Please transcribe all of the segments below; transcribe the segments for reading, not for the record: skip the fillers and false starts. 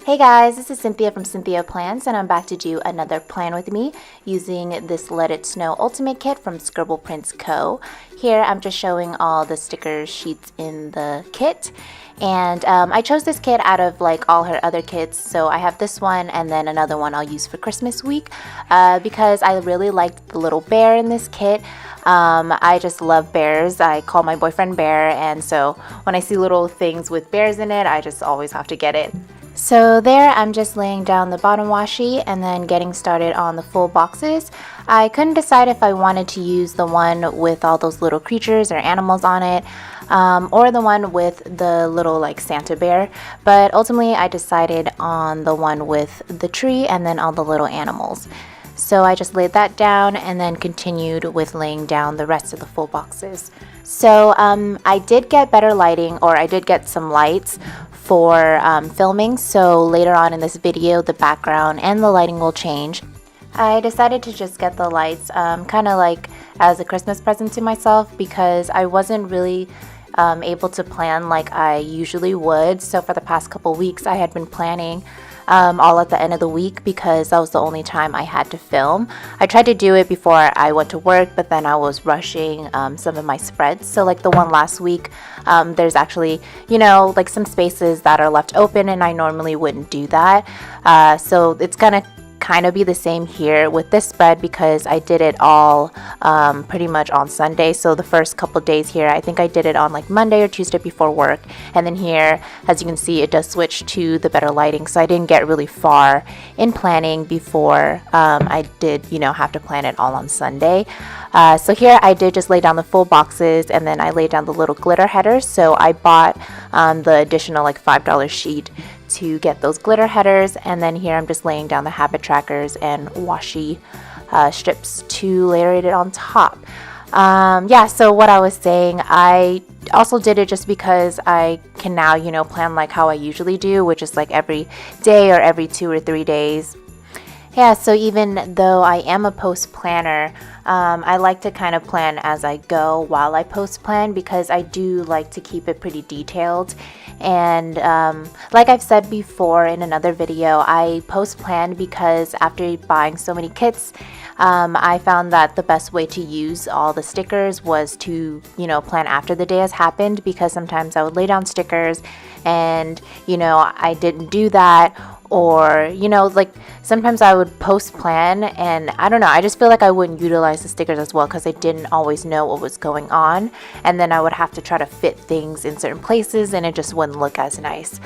Hey guys, this is Cynthia from Cynthia.Plans, and I'm back to do another plan with me using this Let It Snow Ultimate Kit from ScribblePrintsCo. Here I'm just showing all the sticker sheets in the kit, and I chose this kit out of like all her other kits, so I have this one and then another one I'll use for Christmas week because I really liked the little bear in this kit. I just love bears. I call my boyfriend Bear, and so when I see little things with bears in it, I just always have to get it. So there I'm just laying down the bottom washi and then getting started on the full boxes. I couldn't decide if I wanted to use the one with all those little creatures or animals on it or the one with the little like Santa bear, but ultimately I decided on the one with the tree and then all the little animals. So I just laid that down and then continued with laying down the rest of the full boxes. So I did get better lighting, or I did get some lights for filming, so later on in this video the background and the lighting will change. I decided to just get the lights kind of like as a Christmas present to myself because I wasn't really able to plan like I usually would. So for the past couple weeks I had been planning all at the end of the week because that was the only time I had to film. I tried to do it before I went to work, but then I was rushing some of my spreads. So like the one last week, there's actually, you know, like some spaces that are left open and I normally wouldn't do that. So it's gonna kind of be the same here with this spread because I did it all pretty much on Sunday. So the first couple days here, I think I did it on like Monday or Tuesday before work, and then here, as you can see, it does switch to the better lighting, so I didn't get really far in planning before I did, you know, have to plan it all on Sunday. So here I did just lay down the full boxes and then I laid down the little glitter headers. So I bought the additional like $5 sheet to get those glitter headers, and then here I'm just laying down the habit trackers and washi strips to layer it on top. Yeah, so what I was saying, I also did it just because I can now, you know, plan like how I usually do, which is like every day or every 2 or 3 days. Yeah, so even though I am a post planner, I like to kind of plan as I go while I post plan because I do like to keep it pretty detailed. And like I've said before in another video, I post plan because after buying so many kits, I found that the best way to use all the stickers was to, you know, plan after the day has happened, because sometimes I would lay down stickers and, you know, I didn't do that, or, you know, like sometimes I would post plan and I don't know, I just feel like I wouldn't utilize the stickers as well because I didn't always know what was going on, and then I would have to try to fit things in certain places and it just wouldn't look as nice.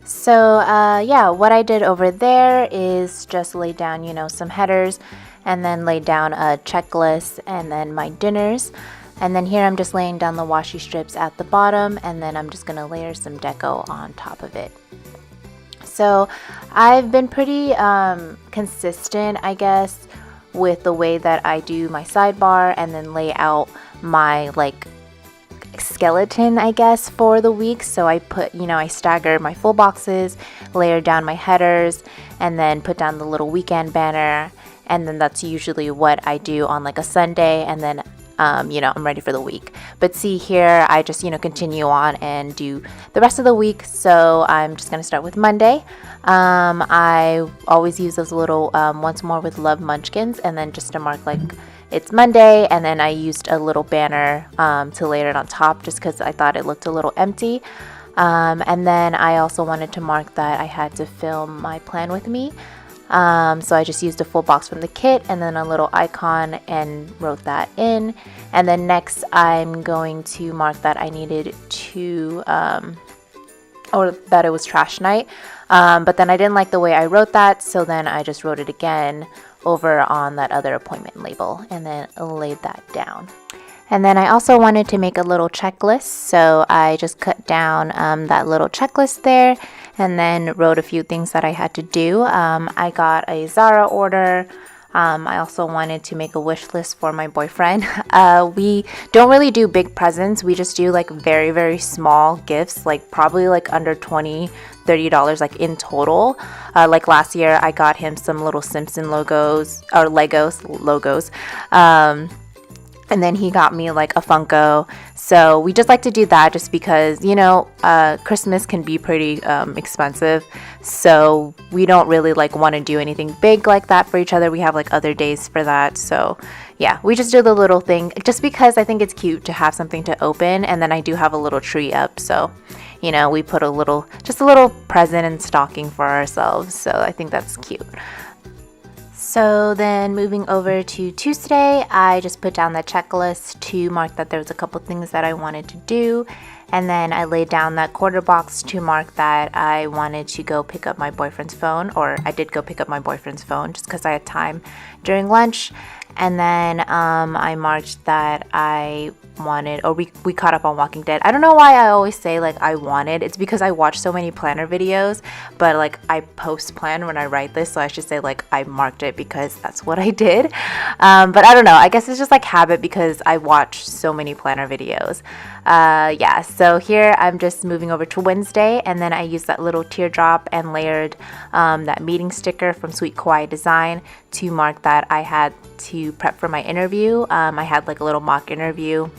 So yeah, what I did over there is just lay down, you know, some headers and then lay down a checklist and then my dinners. And then here I'm just laying down the washi strips at the bottom, and then I'm just going to layer some deco on top of it. So I've been pretty consistent, I guess, with the way that I do my sidebar and then lay out my like skeleton, I guess, for the week. So I put, you know, I stagger my full boxes, layer down my headers, and then put down the little weekend banner. And then that's usually what I do on like a Sunday, and then you know, I'm ready for the week. But see here, I just, you know, continue on and do the rest of the week. So I'm just going to start with Monday. I always use those little once more with love munchkins, and then just to mark like it's Monday, and then I used a little banner to layer it on top just because I thought it looked a little empty. And then I also wanted to mark that I had to film my plan with me. So I just used a full box from the kit and then a little icon and wrote that in. And then next I'm going to mark that I needed to, or that it was trash night. But then I didn't like the way I wrote that, so then I just wrote it again over on that other appointment label and then laid that down. And then I also wanted to make a little checklist, so I just cut down that little checklist there and then wrote a few things that I had to do. I got a Zara order. I also wanted to make a wish list for my boyfriend. We don't really do big presents. We just do like very, very small gifts, like probably like under $20-$30 like in total. Like last year I got him some little Simpson logos or Legos. And then he got me like a Funko. So we just like to do that just because, you know, Christmas can be pretty expensive. So we don't really like want to do anything big like that for each other. We have like other days for that. So yeah, we just do the little thing just because I think it's cute to have something to open. And then I do have a little tree up. So, you know, we put just a little present and stocking for ourselves. So I think that's cute. So then moving over to Tuesday, I just put down the checklist to mark that there was a couple things that I wanted to do. And then I laid down that quarter box to mark that I wanted to go pick up my boyfriend's phone, or I did go pick up my boyfriend's phone just because I had time during lunch. And then I marked that I wanted, or we caught up on Walking Dead. I don't know why I always say like I wanted. It's because I watch so many planner videos, but like I post plan when I write this, so I should say like I marked it because that's what I did. But I don't know, I guess it's just like habit because I watch so many planner videos. Yeah, so here I'm just moving over to Wednesday, and then I used that little teardrop and layered that meeting sticker from Sweet Kawaii Design to mark that I had to prep for my interview. I had like a little mock interview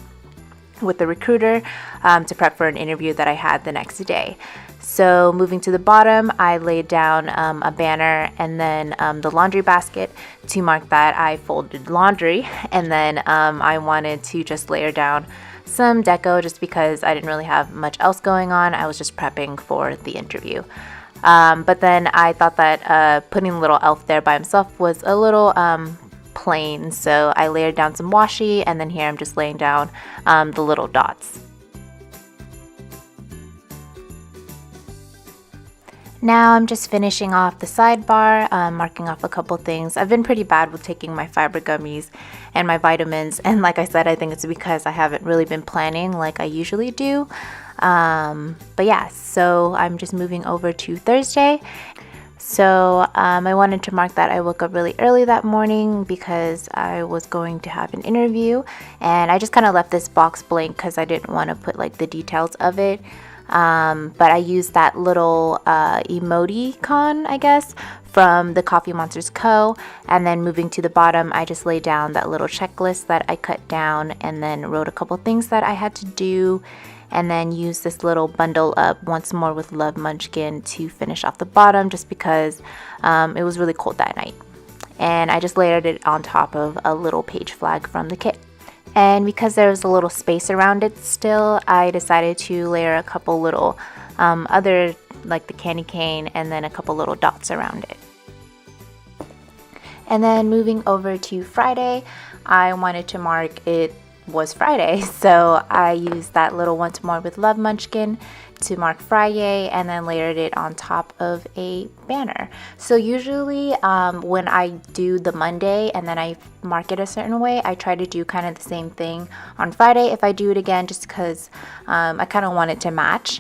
with the recruiter to prep for an interview that I had the next day. So moving to the bottom, I laid down a banner and then the laundry basket to mark that I folded laundry. And then I wanted to just layer down some deco just because I didn't really have much else going on. I was just prepping for the interview. But then I thought that putting a little elf there by himself was a little plain, so I layered down some washi, and then here I'm just laying down the little dots. Now I'm just finishing off the sidebar, marking off a couple things. I've been pretty bad with taking my fiber gummies and my vitamins, and like I said, I think it's because I haven't really been planning like I usually do. But yeah, so I'm just moving over to Thursday. So I wanted to mark that I woke up really early that morning because I was going to have an interview, and I just kind of left this box blank because I didn't want to put like the details of it. But I used that little emoticon, I guess, from the Coffee Monsters Co. And then moving to the bottom, I just laid down that little checklist that I cut down and then wrote a couple things that I had to do. And then use this little bundle up once more with Love Munchkin to finish off the bottom just because it was really cold that night. And I just layered it on top of a little page flag from the kit. And because there was a little space around it still, I decided to layer a couple little other, like the candy cane, and then a couple little dots around it. And then moving over to Friday, I wanted to mark it was Friday, so I used that little once more with Love Munchkin to mark Friday, and then layered it on top of a banner. So usually when I do the Monday and then I mark it a certain way, I try to do kind of the same thing on Friday if I do it again, just because I kind of want it to match.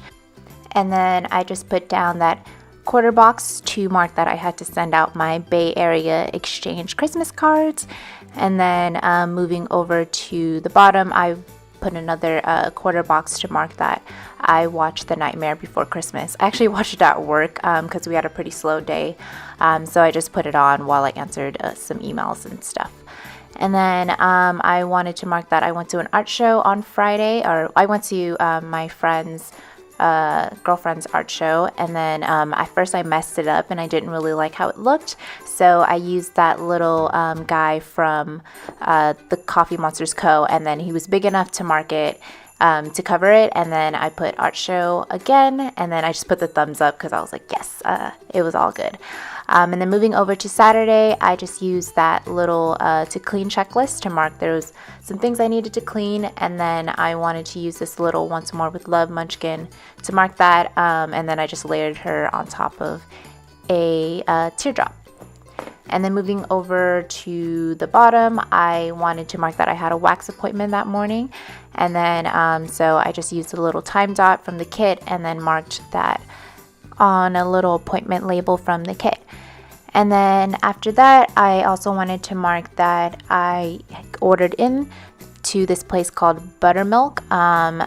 And then I just put down that quarter box to mark that I had to send out my Bay Area exchange Christmas cards. And then moving over to the bottom, I put another quarter box to mark that I watched The Nightmare Before Christmas. I actually watched it at work because we had a pretty slow day. So I just put it on while I answered some emails and stuff. And then I wanted to mark that I went to an art show on Friday, or I went to my friend's girlfriend's art show, and then at first I messed it up and I didn't really like how it looked, so I used that little guy from the Coffee Monsters Co., and then he was big enough to mark it to cover it, and then I put art show again, and then I just put the thumbs up because I was like, yes, it was all good. And then moving over to Saturday, I just used that little to clean checklist to mark there was some things I needed to clean, and then I wanted to use this little once more with Love Munchkin to mark that, and then I just layered her on top of a teardrop. And then moving over to the bottom, I wanted to mark that I had a wax appointment that morning, and then so I just used a little time dot from the kit and then marked that on a little appointment label from the kit. And then after that, I also wanted to mark that I ordered in to this place called Buttermilk.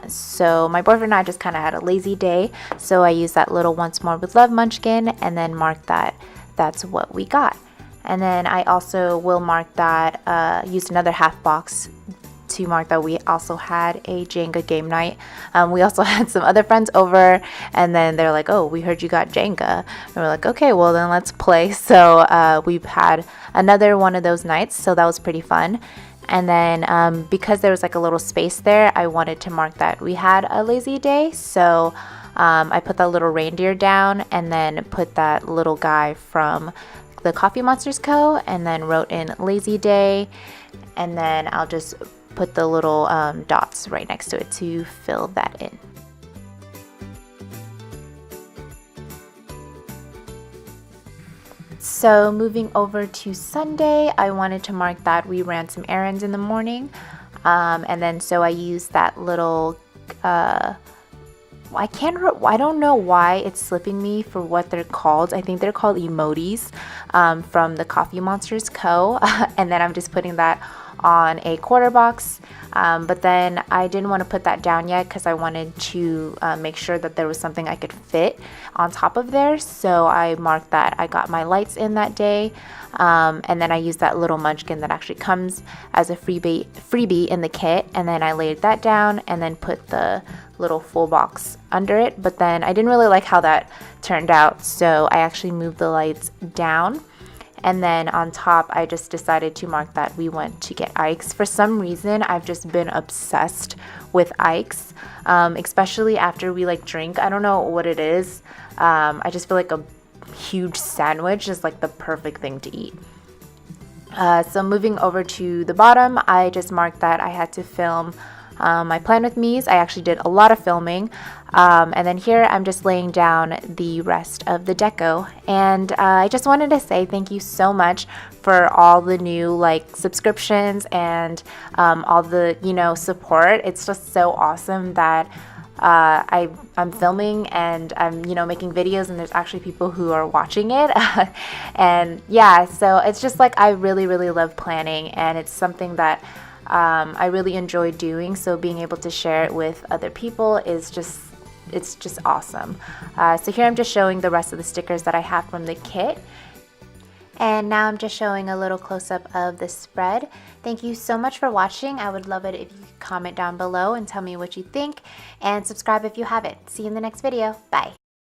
So my boyfriend and I just kind of had a lazy day, so I used that little once more with Love Munchkin and then marked that that's what we got. And then I also will mark that used another half box to mark that we also had a Jenga game night. We also had some other friends over, and then they're like, oh, we heard you got Jenga. And we're like, okay, well then let's play. So we've had another one of those nights, so that was pretty fun. And then because there was like a little space there, I wanted to mark that we had a lazy day. So I put that little reindeer down and then put that little guy from the Coffee Monsters Co. and then wrote in lazy day. And then I'll just put the little dots right next to it to fill that in. So moving over to Sunday, I wanted to mark that we ran some errands in the morning. And then so I used that little, I don't know why it's slipping me for what they're called. I think they're called emojis from the Coffee Monsters Co. And then I'm just putting that on a quarter box, but then I didn't want to put that down yet because I wanted to make sure that there was something I could fit on top of there. So I marked that I got my lights in that day, and then I used that little munchkin that actually comes as a freebie in the kit, and then I laid that down and then put the little full box under it. But then I didn't really like how that turned out, so I actually moved the lights down. And then on top, I just decided to mark that we went to get Ike's. For some reason, I've just been obsessed with Ike's, especially after we like drink. I don't know what it is. I just feel like a huge sandwich is like the perfect thing to eat. So moving over to the bottom, I just marked that I had to film my plan with me's. I actually did a lot of filming, and then here I'm just laying down the rest of the deco. And I just wanted to say thank you so much for all the new like subscriptions and all the support. It's just so awesome that I'm filming and I'm making videos and there's actually people who are watching it. And yeah, so it's just like I really love planning, and it's something that I really enjoy doing, so being able to share it with other people is just awesome. So here I'm just showing the rest of the stickers that I have from the kit. And now I'm just showing a little close-up of the spread. Thank you so much for watching. I would love it if you could comment down below and tell me what you think, and subscribe if you haven't. See you in the next video. Bye.